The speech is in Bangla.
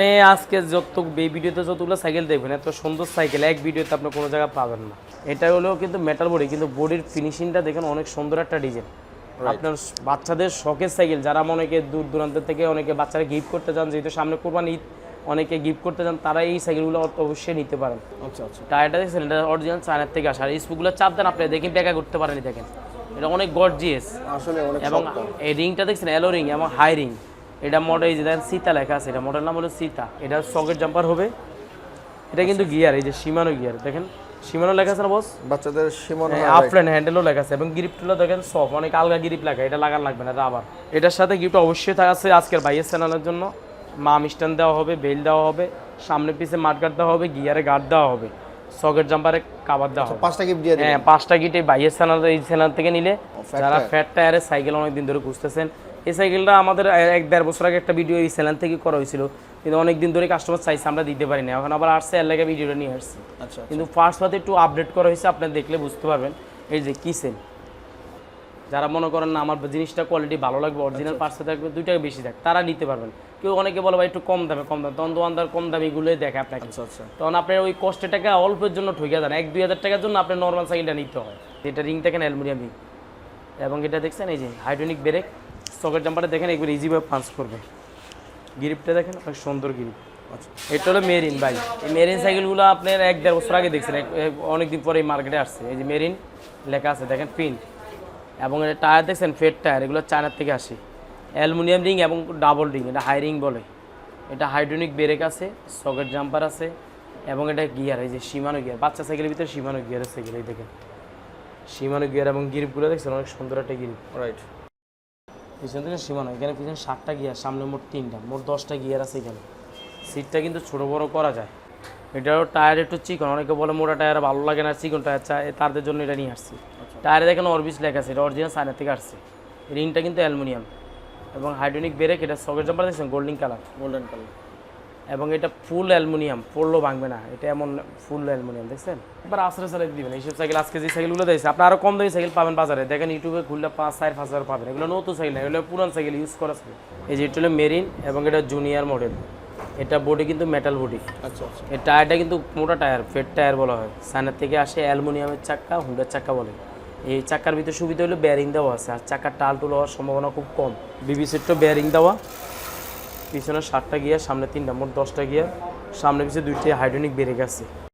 আপনি আজকে যত এই ভিডিওতে যতগুলো সাইকেল দেখবেন এত সুন্দর সাইকেল এক ভিডিওতে আপনি কোনো জায়গায় পাবেন না। এটা হলো কিন্তু মেটাল বডি, কিন্তু বডির ফিনিশিংটা দেখেন অনেক সুন্দর একটা ডিজাইন। আপনার বাচ্চাদের শখের সাইকেল, যারা অনেকে দূর দূরান্ত থেকে অনেকে বাচ্চারা গিফট করতে চান, যেহেতু সামনে কোরবানি ঈদ, অনেকে গিফট করতে চান, তারা এই সাইকেলগুলো অবশ্যই নিতে পারেন। আচ্ছা আচ্ছা। টায়ারটা দেখছেন, এটা অরিজিনাল চায়নার থেকে আসা। আর স্পুকগুলো চাপ দেন আপনি দেখেন ব্যাকা করতে পারেনি, দেখেন এটা অনেক গর্জিয়াস আসলে অনেক এবং শক্ত। এই রিংটা দেখছেন এলো রিং এবং হাই রিং। এটা মডেল এই যে দেখেন সীতা লেখা আছে, এটা মডেল নাম হলো সীতা। এটা সকেট জাম্পার হবে। এটা কিন্তু গিয়ার, এই যে সীমানো গিয়ার দেখেন, সীমানো লেখা আছে না বস? বাচ্চাদের সীমানা আপফ্রেন হ্যান্ডেলও লেখা আছে এবং গ্রিপগুলো দেখেন সফট, অনেক আলগা গ্রিপ লেখা, এটা লাগান লাগবে না, এটা আবার। এটার সাথে গিফট অবশ্যই আছে আজকের ভাইয়ের চ্যানেলের জন্য। মাম স্ট্যান্ড দেওয়া হবে, বেল দেওয়া হবে, সামনে পিছে মাঠ গার্ড দেওয়া হবে, গিয়ারে গার্ড দেওয়া হবে, সকেট জাম্পারে কাভার দেওয়া হবে। 5টা গিফট দিয়ে দিবেন। হ্যাঁ 5টা গিফট এই ভাইয়ের চ্যানেল, এই চ্যানেল থেকে নিলে যারা ফ্যাট টায়ারের সাইকেল অনেকদিন ধরে খুঁজতেছেন। এই সাইকেলটা আমাদের 1-1.5 বছর আগে একটা ভিডিও এই চ্যানেল থেকে করা হয়েছিল, কিন্তু অনেকদিন ধরে কাস্টমার চাইছে, আমরা দিতে পারি না। এখন আবার আসছে, এর লাগে ভিডিওটা নিয়ে আসছি। আচ্ছা। কিন্তু ফার্স্ট পাতে একটু আপডেট করা হয়েছে, আপনি দেখলে বুঝতে পারবেন। এই যে কিসেন, যারা মনে করেন না আমার জিনিসটা কোয়ালিটি ভালো লাগবে, অরিজিনাল পার্টসে থাকবে, 2 টাকা বেশি থাক, তারা নিতে পারবেন। কেউ অনেকে বলে ভাই একটু কম দামে, তখন দোকানদার কম দামিগুলোই দেখে আপনাকে। আচ্ছা আচ্ছা। তখন আপনার ওই কষ্টের টাকা অল্পের জন্য ঠকে যান, 1-2 হাজার টাকার জন্য আপনার নর্মাল সাইকেলটা নিতে হয়। এটা রিং দেখেন অ্যালুমিনিয়াম রিং, এবং এটা দেখছেন এই যে হাইড্রোলিক ব্রেক, সকেট জাম্পারে দেখেন একবার ইজিভাবে পাঞ্চ করবে। গ্রিপটা দেখেন অনেক সুন্দর গ্রিপ। আচ্ছা। এটা হলো মেরিন ভাই। এই মেরিন সাইকেলগুলো আপনার 1-1.5 বছর আগে দেখছেন, অনেকদিন পরে এই মার্কেটে আসছে। এই যে মেরিন লেখা আছে দেখেন, প্রিন্ট, এবং এটা টায়ার দেখছেন ফেট টায়ার, এগুলো চায়নার থেকে আসে। অ্যালুমিনিয়াম রিং এবং ডাবল রিং, এটা হাই রিং বলে। এটা হাইড্রোলিক ব্রেক আছে, সকেট জাম্পার আছে, এবং এটা গিয়ার, এই যে সীমানো গিয়ার। বাচ্চা সাইকেলের ভিতরে সীমানো গিয়ারের সাইকেল, এই দেখেন সীমানো গিয়ার, এবং গিরিপগুলো দেখছেন অনেক সুন্দর একটা গিরিপ। রাইট। পিছন থেকে সীমানো, এখানে পিছনে 7টা গিয়ার, সামনে মোট 3টা, মোট 10টা গিয়ার আছে এখানে। সিটটা কিন্তু ছোটো বড়ো করা যায়। এটাও টায়ার একটু চিকন, অনেকে বলে মোটা টায়ার ভালো লাগে না, চিকন টায়ার চায়, তাদের জন্য এটা নিয়ে আসছি। টায়ারে দেখেন অরবিস লেখা আছে, এটা অরিজিনাল চায়না থেকে আসছে। রিংটা কিন্তু অ্যালুমিনিয়াম এবং হাইড্রোলিক ব্রেক। এটা সকেট জাম্পার দেখছেন গোল্ডেন কালার, এবং এটা ফুল অ্যালুমিনিয়াম, পড়লেও ভাঙবে না, এটা এমন ফুল অ্যালুমিনিয়াম দেখছেন। একবার আশ্রয় চালাই দিবেন এইসব সাইকেল। আজকে যে সাইকেলগুলো দিয়েছে আপনি আরও কম দামি সাইকেল পাবেন বাজারে, দেখেন ইউটিউবে খুললে 5-4 হাজার পাবেন। এগুলো নতুন সাইকেল না, এগুলো পুরান সাইকেল ইউজ করা সাইকেল। এই যে এটা হলো মেরিন, এবং এটা জুনিয়র মডেল। এটা বডি কিন্তু মেটাল বডি। আচ্ছা আচ্ছা। এই টায়ারটা কিন্তু মোটা টায়ার, ফেট টায়ার বলা হয়। চায়নার থেকে আসে, অ্যালুমিনিয়ামের চাক্কা, হুন্ডার চাক্কা বলে। এই চাক্কার ভিতরে সুবিধা হলো বেয়ারিং দেওয়া আছে, আর চাক্কার টাল টুল হওয়ার সম্ভাবনা খুব কম। বিবিসিরটা বেয়ারিং দেওয়া, পিছনে 7টা গিয়ার, সামনে 3টা, মোট 10টা গিয়ার, সামনে পিছিয়ে 2টি হাইড্রোলিক ব্রেক আছে।